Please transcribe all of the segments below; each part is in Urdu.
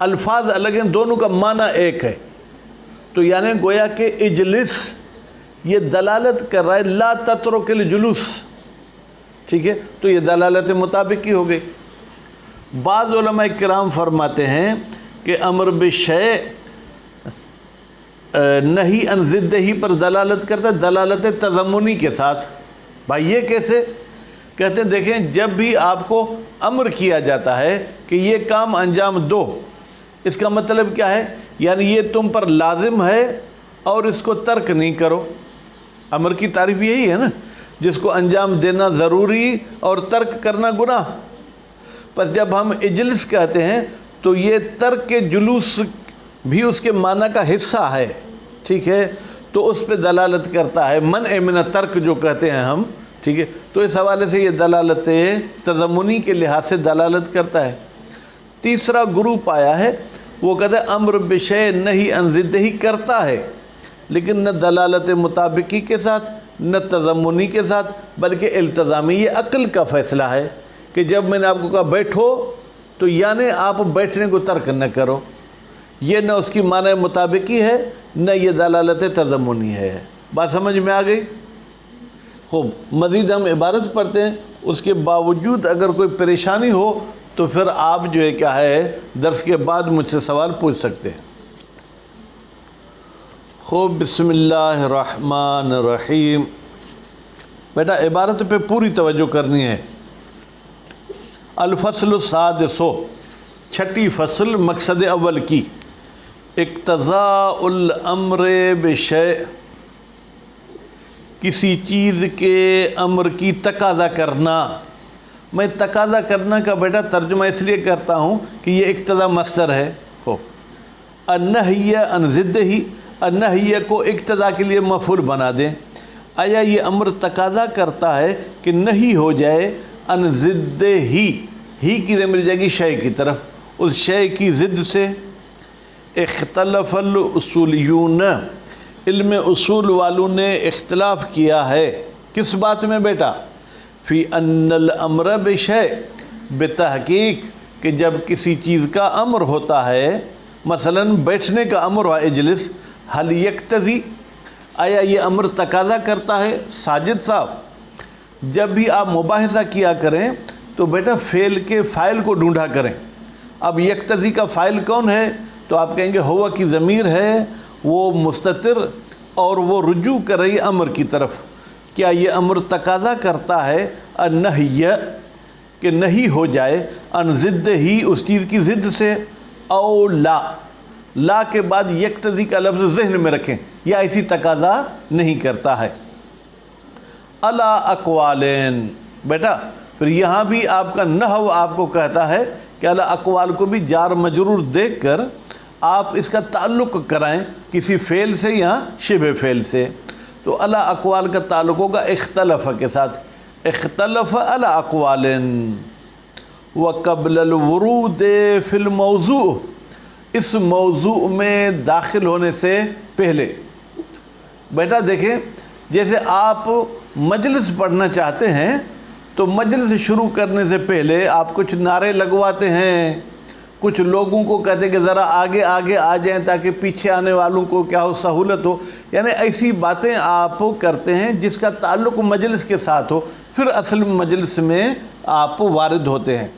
الفاظ الگ ہیں، دونوں کا معنی ایک ہے. تو یعنی گویا کہ اجلس یہ دلالت کر رہا ہے لا تترک الجلوس. ٹھیک ہے، تو یہ دلالت مطابقی ہو گئی. بعض علماء کرام فرماتے ہیں کہ امر بالشیء نہی عن ضدہ پر دلالت کرتا ہے، دلالت تضمنی کے ساتھ. بھائی یہ کیسے؟ کہتے ہیں دیکھیں جب بھی آپ کو امر کیا جاتا ہے کہ یہ کام انجام دو، اس کا مطلب کیا ہے؟ یعنی یہ تم پر لازم ہے اور اس کو ترک نہیں کرو. امر کی تعریف یہی ہے نا، جس کو انجام دینا ضروری اور ترک کرنا گناہ. پس جب ہم اجلس کہتے ہیں تو یہ ترک کے جلوس بھی اس کے معنی کا حصہ ہے. ٹھیک ہے، تو اس پہ دلالت کرتا ہے، منع من ترک جو کہتے ہیں ہم. ٹھیک ہے، تو اس حوالے سے یہ دلالت تضمنی کے لحاظ سے دلالت کرتا ہے. تیسرا گروپ آیا ہے، وہ کہتے ہیں امر بشیء نہی عن ضدہ کرتا ہے، لیکن نہ دلالت مطابقی کے ساتھ نہ تضمنی کے ساتھ، بلکہ التزامی. یہ عقل کا فیصلہ ہے کہ جب میں نے آپ کو کہا بیٹھو تو یعنی آپ بیٹھنے کو ترک نہ کرو. یہ نہ اس کی معنی مطابقی ہے نہ یہ دلالت تضمنی ہے. بات سمجھ میں آ گئی؟ خوب، مزید ہم عبارت پڑھتے ہیں. اس کے باوجود اگر کوئی پریشانی ہو تو پھر آپ جو ہے کیا ہے درس کے بعد مجھ سے سوال پوچھ سکتے ہیں. خوب، بسم اللہ الرحمن الرحیم. بیٹا عبارت پہ پوری توجہ کرنی ہے. الفصل السادس، چھٹی فصل مقصد اول کی. اقتضاء الامر بشیء، کسی چیز کے امر کی تقاضا کرنا. میں تقاضا کرنا کا بیٹا ترجمہ اس لیے کرتا ہوں کہ یہ اقتضاء مصدر ہے. ہو النہی عن ضدہ، النہی کو اقتضاء کے لیے مفعول بنا دیں. آیا یہ امر تقاضا کرتا ہے کہ نہیں ہو جائے عن ضدہ ہی کی ضمیر جائے گی شے کی طرف، اس شے کی ضد سے. اختلف الاصولیون، علم اصول والوں نے اختلاف کیا ہے. کس بات میں بیٹا؟ فی ان الامر بشیء، بتحقیق کہ جب کسی چیز کا امر ہوتا ہے، مثلا بیٹھنے کا امر ہوا اجلس، حل یقتضی، آیا یہ امر تقاضا کرتا ہے؟ ساجد صاحب، جب بھی آپ مباحثہ کیا کریں تو بیٹا فعل کے فاعل کو ڈھونڈا کریں. اب یقتضی کا فاعل کون ہے؟ تو آپ کہیں گے ہوا کی ضمیر ہے، وہ مستتر اور وہ رجوع کر رہی امر کی طرف. کیا یہ امر تقاضا کرتا ہے النہی کہ نہیں ہو جائے عن ضد ہی اس چیز کی ضد سے، او لا، لا کے بعد یقتضی کا لفظ ذہن میں رکھیں، یا ایسی تقاضا نہیں کرتا ہے. علی اقوالین، بیٹا پھر یہاں بھی آپ کا نحو آپ کو کہتا ہے کہ علی اقوال کو بھی جار مجرور دیکھ کر آپ اس کا تعلق کرائیں کسی فعل سے یا شبہ فعل سے. تو علی اقوال کا تعلق ہوگا اختلف کے ساتھ. اختلف علی اقوال وقبل الورود فی الموضوع، اس موضوع میں داخل ہونے سے پہلے. بیٹا دیکھیں جیسے آپ مجلس پڑھنا چاہتے ہیں تو مجلس شروع کرنے سے پہلے آپ کچھ نعرے لگواتے ہیں، کچھ لوگوں کو کہتے ہیں کہ ذرا آگے آگے آ جائیں تاکہ پیچھے آنے والوں کو کیا ہو سہولت ہو. یعنی ایسی باتیں آپ کرتے ہیں جس کا تعلق مجلس کے ساتھ ہو، پھر اصل مجلس میں آپ وارد ہوتے ہیں.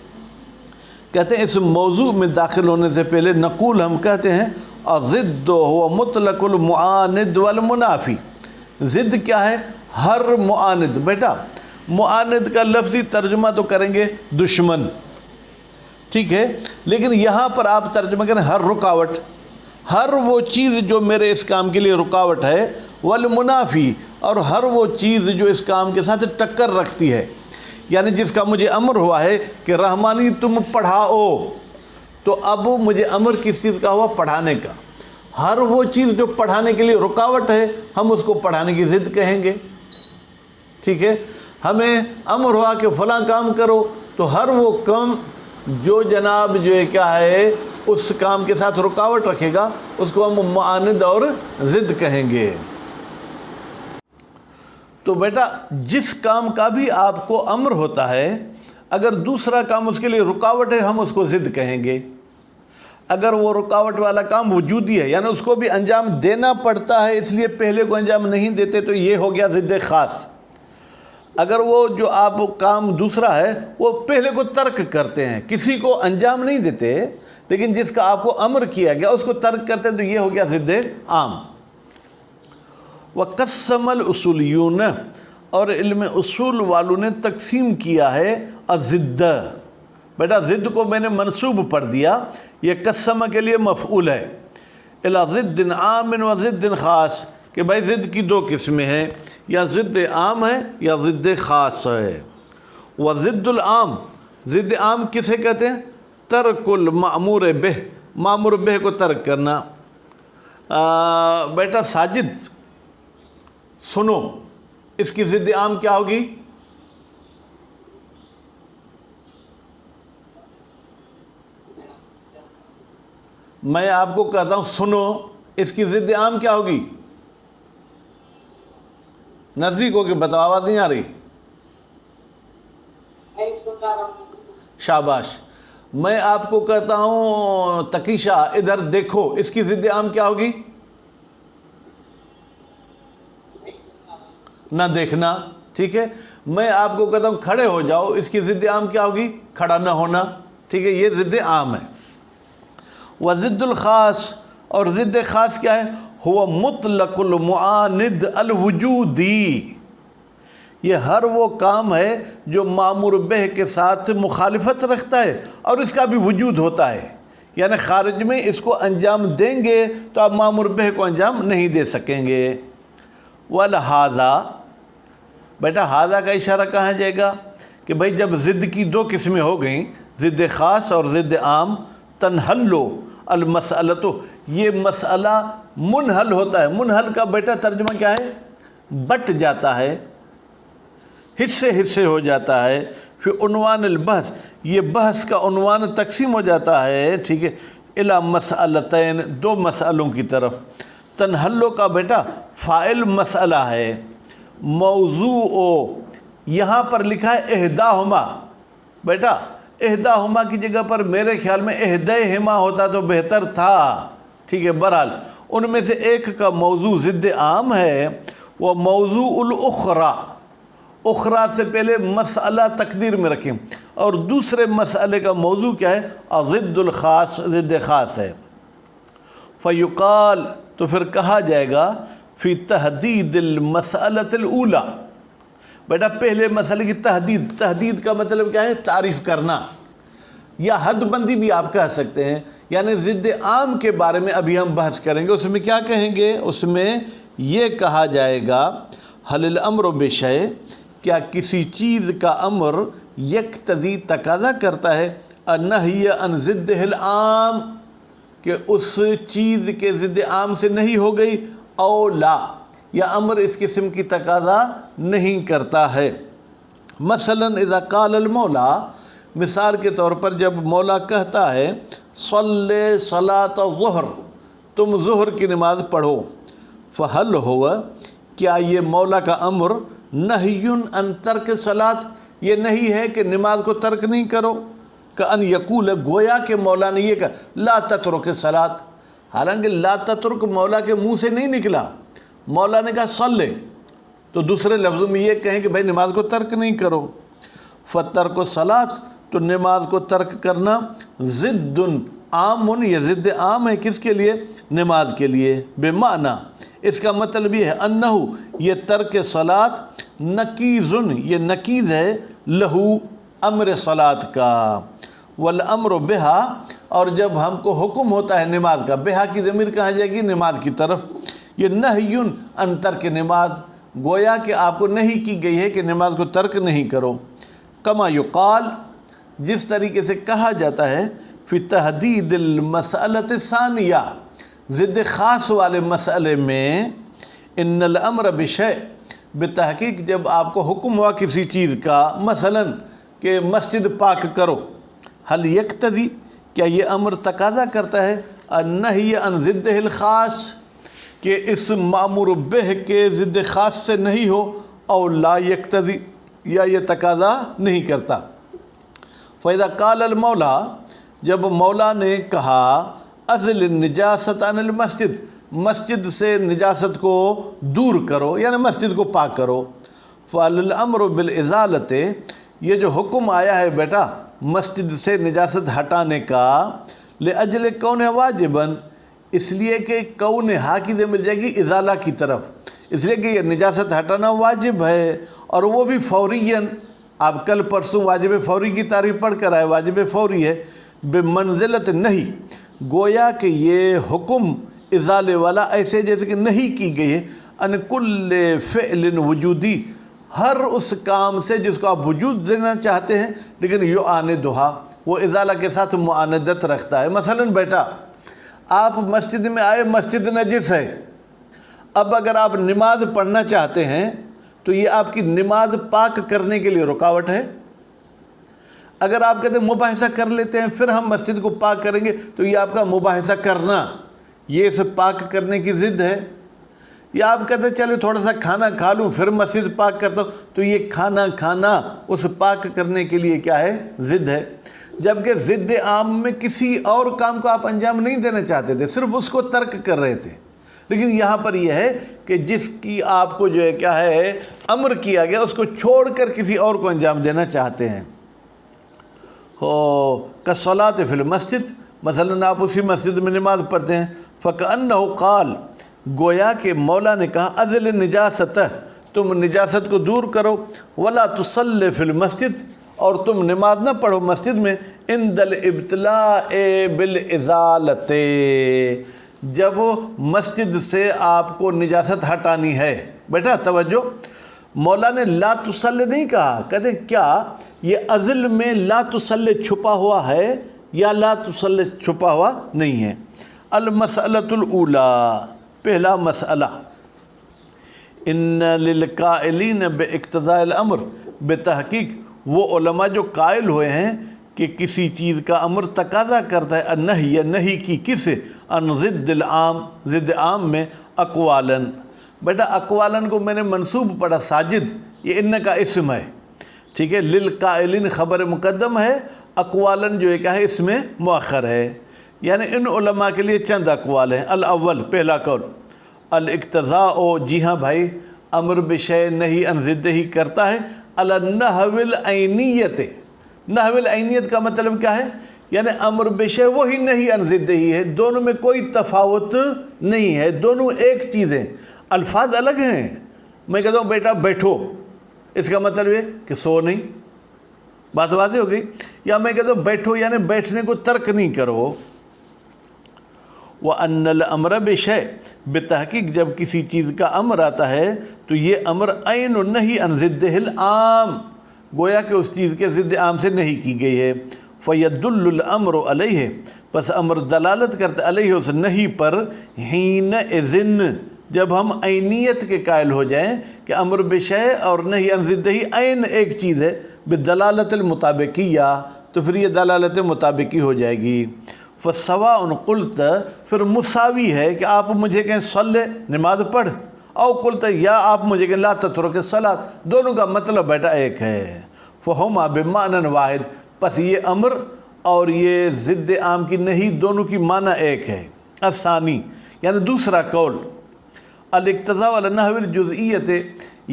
کہتے ہیں اس موضوع میں داخل ہونے سے پہلے نقول ہم کہتے ہیں الضد هو مطلق المعاند والمنافی. ضد کیا ہے؟ ہر معاند. بیٹا معاند کا لفظی ترجمہ تو کریں گے دشمن، ٹھیک ہے، لیکن یہاں پر آپ ترجمہ کریں ہر رکاوٹ، ہر وہ چیز جو میرے اس کام کے لیے رکاوٹ ہے، والمنافی، اور ہر وہ چیز جو اس کام کے ساتھ ٹکر رکھتی ہے. یعنی جس کا مجھے امر ہوا ہے کہ رحمانی تم پڑھاؤ، تو اب مجھے امر کس چیز کا ہوا؟ پڑھانے کا. ہر وہ چیز جو پڑھانے کے لیے رکاوٹ ہے ہم اس کو پڑھانے کی ضد کہیں گے. ٹھیک ہے، ہمیں امر ہوا کہ فلاں کام کرو، تو ہر وہ کام جو جناب جو ہے کیا ہے اس کام کے ساتھ رکاوٹ رکھے گا اس کو ہم معاند اور ضد کہیں گے. تو بیٹا جس کام کا بھی آپ کو امر ہوتا ہے، اگر دوسرا کام اس کے لیے رکاوٹ ہے ہم اس کو ضد کہیں گے. اگر وہ رکاوٹ والا کام وجودی ہے یعنی اس کو بھی انجام دینا پڑتا ہے اس لیے پہلے کو انجام نہیں دیتے تو یہ ہو گیا ضد خاص۔ اگر وہ جو آپ کام دوسرا ہے وہ پہلے کو ترک کرتے ہیں، کسی کو انجام نہیں دیتے لیکن جس کا آپ کو امر کیا گیا اس کو ترک کرتے ہیں تو یہ ہو گیا ضد عام۔ وَقَسَّمَ الْأُصُولِيُّونَ اور علم اصول والوں نے تقسیم کیا ہے الضد۔ بیٹا ضد کو میں نے منصوب پڑھ دیا، یہ قسم کے لیے مفعول ہے، الی ضد عام و ضد خاص، کہ بھائی ضد کی دو قسمیں ہیں، یا ضد عام ہے یا ضد خاص ہے۔ وضد العام، ضد عام کسے کہتے ہیں؟ ترک المأمور بہ، مأمور بہ کو ترک کرنا۔ بیٹا ساجد سنو، اس کی ضد عام کیا ہوگی؟ میں آپ کو کہتا ہوں سنو، اس کی ضد عام کیا ہوگی؟ نزدیک ہو کے بتاؤ، آواز نہیں آ رہی۔ شاباش۔ میں آپ کو کہتا ہوں تقیشہ ادھر دیکھو، اس کی ضد عام کیا ہوگی؟ نہ دیکھنا، ٹھیک ہے۔ میں آپ کو کہتا ہوں کھڑے ہو جاؤ، اس کی ضد عام کیا ہوگی؟ کھڑا نہ ہونا، ٹھیک ہے، یہ ضد عام ہے۔ وضد الخاص، اور ضد خاص کیا ہے؟ ہوا مطلق المعاند الوجودی، یہ ہر وہ کام ہے جو مامور بہ کے ساتھ مخالفت رکھتا ہے اور اس کا بھی وجود ہوتا ہے، یعنی خارج میں اس کو انجام دیں گے تو آپ مامور بہ کو انجام نہیں دے سکیں گے۔ ولہذا، بیٹا ہذا کا اشارہ کہاں جائے گا کہ بھائی جب ضد کی دو قسمیں ہو گئیں، ضد خاص اور ضد عام، تنحلو المسئلۃ، یہ مسئلہ منحل ہوتا ہے۔ منحل کا بیٹا ترجمہ کیا ہے؟ بٹ جاتا ہے، حصے حصے ہو جاتا ہے۔ پھر عنوان البحث، یہ بحث کا عنوان تقسیم ہو جاتا ہے، ٹھیک ہے، الی مسئلتین، دو مسئلوں کی طرف۔ تنحلو کا بیٹا فاعل مسئلہ ہے، موضوع یہاں پر لکھا ہے احداہما، بیٹا احداہما کی جگہ پر میرے خیال میں احدیہما ہوتا تو بہتر تھا، ٹھیک ہے۔ بہرحال ان میں سے ایک کا موضوع ضد عام ہے، وہ موضوع الاخری، اخری سے پہلے مسئلہ تقدیر میں رکھیں، اور دوسرے مسئلے کا موضوع کیا ہے؟ ضد الخاص، ضد خاص ہے۔ فیقال، تو پھر کہا جائے گا فی تحدید المسئلۃ الاولی، بیٹا پہلے مسئلے کی تحدید، تحدید کا مطلب کیا ہے؟ تعریف کرنا، یا حد بندی بھی آپ کہہ سکتے ہیں، یعنی ضد عام کے بارے میں ابھی ہم بحث کریں گے۔ اس میں کیا کہیں گے؟ اس میں یہ کہا جائے گا حل الامر بشیء، کیا کسی چیز کا امر یقتضی تقاضا کرتا ہے النہی عن ضدہ العام، کہ اس چیز کے ضد عام سے نہیں ہو گئی، او لا، یا امر اس قسم کی تقاضا نہیں کرتا ہے۔ مثلا اذا قال المولا، مثال کے طور پر جب مولا کہتا ہے صلی صلاۃ الظہر، تم ظہر کی نماز پڑھو، فہل ہوا، کیا یہ مولا کا امر نہی عن ترک صلاۃ، یہ نہیں ہے کہ نماز کو ترک نہیں کرو، کأن یقول، گویا کہ مولا نے یہ کہا لا تترک صلاۃ، حالانکہ لا تترک مولا کے منہ سے نہیں نکلا، مولا نے کہا صلی، تو دوسرے لفظوں میں یہ کہیں کہ بھائی نماز کو ترک نہیں کرو۔ فترک صلاۃ، تو نماز کو ترک کرنا ضد عام، یہ ضد عام ہے کس کے لیے؟ نماز کے لیے۔ بمعنی، اس کا مطلب یہ ہے انہو، یہ ترک صلاۃ نقیض، یہ نقیض ہے لہو، امر صلاۃ کا، والامر بہا، اور جب ہم کو حکم ہوتا ہے نماز کا، بہا کی ضمیر کہاں جائے گی؟ نماز کی طرف۔ یہ نہی عن ترک نماز، گویا کہ آپ کو نہیں کی گئی ہے کہ نماز کو ترک نہیں کرو۔ کما یقال، جس طریقے سے کہا جاتا ہے فی تحدید المسئلۃ الثانیہ، ضد خاص والے مسئلے میں، ان الامر بشیء، بتحقیق جب آپ کو حکم ہوا کسی چیز کا، مثلا کہ مسجد پاک کرو، حل یقتضی، کیا یہ امر تقاضا کرتا ہے النہی عن ضدہ الخاص، کہ اس مامور بہ کے ضد خاص سے نہیں ہو، او لا یقتضی، یا یہ تقاضا نہیں کرتا۔ فَإِذَا قَالَ الْمَوْلَى، جب مولا نے کہا ازل النجاست عن المسجد، مسجد سے نجاست کو دور کرو یعنی مسجد کو پاک کرو، فالامر بالازالت، یہ جو حکم آیا ہے بیٹا مسجد سے نجاست ہٹانے کا، لاجل کون واجباً، اس لیے کہ کون ہا کی مل جائے گی ازالہ کی طرف، اس لیے کہ یہ نجاست ہٹانا واجب ہے، اور وہ بھی فوریاً، آپ کل پرسوں واجب فوری کی تعریف پڑھ کر آئے، واجب فوری ہے، بمنزلت نہیں، گویا کہ یہ حکم ازالے والا ایسے جیسے کہ نہیں کی گئی ہے، ان کل فعل وجودی، ہر اس کام سے جس کو آپ وجود دینا چاہتے ہیں لیکن یعاندھا، وہ ازالہ کے ساتھ معاندت رکھتا ہے۔ مثلا بیٹا آپ مسجد میں آئے، مسجد نجس ہے، اب اگر آپ نماز پڑھنا چاہتے ہیں تو یہ آپ کی نماز پاک کرنے کے لیے رکاوٹ ہے۔ اگر آپ کہتے ہیں مباحثہ کر لیتے ہیں پھر ہم مسجد کو پاک کریں گے، تو یہ آپ کا مباحثہ کرنا یہ اسے پاک کرنے کی ضد ہے۔ یا آپ کہتے ہیں چلے تھوڑا سا کھانا کھا لوں پھر مسجد پاک کرتا ہوں، تو یہ کھانا کھانا اس پاک کرنے کے لیے کیا ہے؟ ضد ہے۔ جبکہ ضد عام میں کسی اور کام کو آپ انجام نہیں دینا چاہتے تھے، صرف اس کو ترک کر رہے تھے، لیکن یہاں پر یہ ہے کہ جس کی آپ کو جو ہے کیا ہے امر کیا گیا اس کو چھوڑ کر کسی اور کو انجام دینا چاہتے ہیں۔ کالصلاۃ فی المسجد، مثلا آپ اسی مسجد میں نماز پڑھتے ہیں، فکأنہ قال، گویا کہ مولا نے کہا ازل النجاست، تم نجاست کو دور کرو، ولا تصلی فی المسجد، اور تم نماز نہ پڑھو مسجد میں، عند الابتلاء بالازالۃ، جب مسجد سے آپ کو نجاست ہٹانی ہے۔ بیٹا توجہ، مولا نے لا تصلی نہیں کہا، کہتے کیا یہ ازل میں لا تصلی چھپا ہوا ہے یا لا تصلی چھپا ہوا نہیں ہے؟ المسألۃ الاولی، پہلا مسئلہ، ان للقائلین باقتضاء الامر، بتحقیق وہ علماء جو قائل ہوئے ہیں کہ کسی چیز کا امر تقاضا کرتا ہے النہی یا نہیں کی، کس ان ضد العام، ضد عام میں، اقوالاً، بیٹا اقوالاً کو میں نے منصوب پڑھا ساجد، یہ ان کا اسم ہے، ٹھیک ہے، للقائلین خبر مقدم ہے، اقوالاً جو ہے کیا ہے اس میں مؤخر ہے، یعنی ان علماء کے لیے چند اقوال ہیں۔ الاول، پہلا قول، الاقتضاء، جی ہاں بھائی امر بشیء نہی عن ضد ہی کرتا ہے، علی النحو العینیت، نحو العینیت کا مطلب کیا ہے؟ یعنی امر بشیء وہی نہیں عن ضد ہی ہے، دونوں میں کوئی تفاوت نہیں ہے، دونوں ایک چیز ہیں، الفاظ الگ ہیں۔ میں کہتا ہوں بیٹا بیٹھو، اس کا مطلب یہ کہ سو نہیں، بات واضح ہو گئی، یا میں کہتا ہوں بیٹھو یعنی بیٹھنے کو ترک نہیں کرو۔ وَأَنَّ الْأَمْرَ بِشَيْءٍ، بتحقیق جب کسی چیز کا امر آتا ہے تو یہ امر عین النہی عن ضدہ العام، گویا کہ اس چیز کے ضد عام سے نہیں کی گئی ہے۔ فَيَدُلُّ الْأَمْرُ عَلَيْهِ، پس امر دلالت کرتا علیہ اس نہیں پر، حِينَئِذٍ، جب ہم عینیت کے قائل ہو جائیں کہ امر بشیء اور نہی عن ضدہ عین ایک چیز ہے، بدلالت المطابقیہ، تو پھر یہ دلالت مطابقی ہو جائے گی۔ فَسَوَاءٌ قُلْتَ، پھر مساوی ہے کہ آپ مجھے کہیں صلی، نماز پڑھ، او قلت، یا آپ مجھے کہیں لا تترک الصلاۃ، دونوں کا مطلب بیٹا ایک ہے۔ فَهُمَا بِمَعْنًى وَاحِدٍ، پس یہ امر اور یہ ضد عام کی نہیں دونوں کی معنی ایک ہے۔ الثانی، یعنی دوسرا قول، الاقتضاء علی النحو الجزئیت،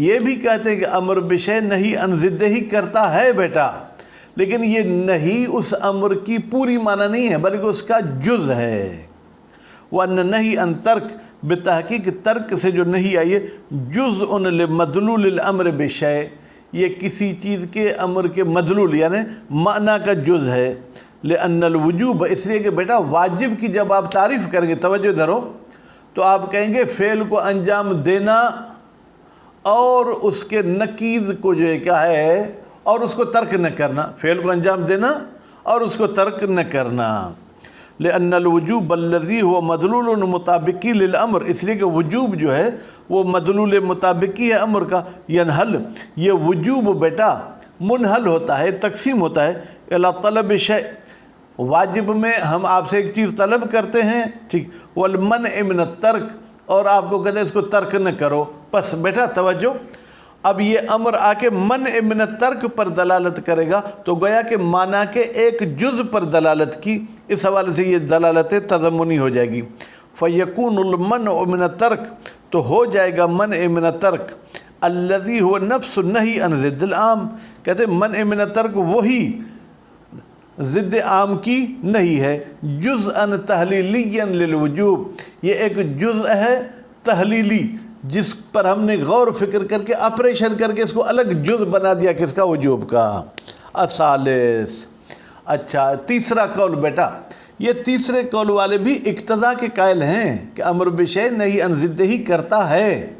یہ بھی کہتے ہیں کہ امر بشیء نہیں عن ضدہ ہی کرتا ہے بیٹا، لیکن یہ نہیں اس امر کی پوری معنی نہیں ہے بلکہ اس کا جز ہے۔ وَأَنَّ نَهِي عَنْ تَرْک، بتحقیق ترک سے جو نہیں آئی ہے، جُزْءٌ لِمَدْلُولِ الْأَمْرِ بِشَيْءٍ، یہ کسی چیز کے امر کے مدلول یعنی معنی کا جز ہے۔ لِأَنَّ الْوُجُوبَ، اس لیے کہ بیٹا واجب کی جب آپ تعریف کریں گے، توجہ دھرو، تو آپ کہیں گے فعل کو انجام دینا اور اس کے نقیض کو جو ہے کیا ہے، اور اس کو ترک نہ کرنا، فعل کو انجام دینا اور اس کو ترک نہ کرنا۔ لأن الوجوب الذی هو مدلول مطابقی للامر، اس لیے کہ وجوب جو ہے وہ مدلول مطابقی ہے امر کا۔ ینحل، یہ وجوب بیٹا منحل ہوتا ہے، تقسیم ہوتا ہے، الی طلب شیء، واجب میں ہم آپ سے ایک چیز طلب کرتے ہیں، ٹھیک، والمنع من الترک، اور آپ کو کہتے ہیں اس کو ترک نہ کرو۔ پس بیٹا توجہ، اب یہ امر آ کے منع من ترک پر دلالت کرے گا تو گویا کہ معنی کے ایک جز پر دلالت کی، اس حوالے سے یہ دلالت تضمنی ہو جائے گی۔ فَيَكُونُ الْمَنْعُ مِنَ التَّرْكِ، تو ہو جائے گا منع من الترک الذی هو نفس النہی عن ضد العام، کہتے ہیں منع من الترک وہی ضد عام کی نہیں ہے، جزءاً تحلیلیاً للوجوب، یہ ایک جزء ہے تحلیلی جس پر ہم نے غور و فکر کر کے آپریشن کر کے اس کو الگ جزء بنا دیا کس کا، وجوب کا۔ الثالث، اچھا تیسرا قول بیٹا، یہ تیسرے قول والے بھی اقتضاء کے قائل ہیں کہ امر بشیء نہی عن ضد ہی کرتا ہے،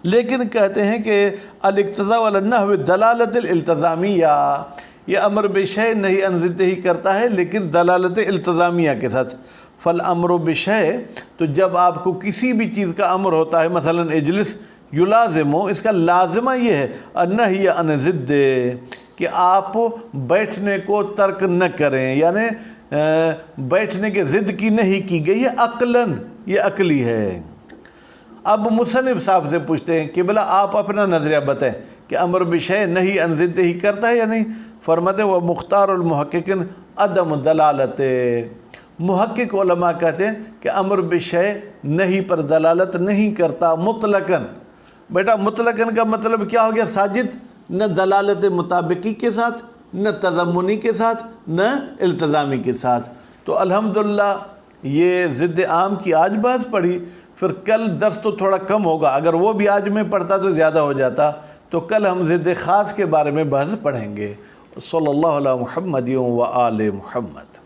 لیکن کہتے ہیں کہ الاقتضاء علی النحو دلالت الالتزامیہ، یہ امر بشیء نہی عن ضد ہی کرتا ہے لیکن دلالت التزامیہ کے ساتھ۔ فالامر بشیء، تو جب آپ کو کسی بھی چیز کا امر ہوتا ہے، مثلا اجلس یلازم، اس کا لازمہ یہ ہے النہی عن ضد، کہ آپ بیٹھنے کو ترک نہ کریں، یعنی بیٹھنے کے ضد کی نہیں کی گئی ہے عقلاً، یہ عقلی ہے۔ اب مصنف صاحب سے پوچھتے ہیں قبلہ آپ اپنا نظریہ بتائیں کہ امر بشیء نہی عن ضد ہی کرتا ہے یا نہیں؟ فرماتے ہیں وہ مختار المحققین عدم دلالت، محقق علماء کہتے ہیں کہ امر بشیء نہی پر دلالت نہیں کرتا مطلقاً۔ بیٹا مطلقاً کا مطلب کیا ہو گیا ساجد؟ نہ دلالت مطابقی کے ساتھ، نہ تضمنی کے ساتھ، نہ التزامی کے ساتھ۔ تو الحمدللہ یہ ضد عام کی آج بحث پڑھی، پھر کل درس تو تھوڑا کم ہوگا، اگر وہ بھی آج میں پڑھتا تو زیادہ ہو جاتا، تو کل ہم ضد خاص کے بارے میں بحث پڑھیں گے۔ صلی اللہ علیہ محمد و آل محمد۔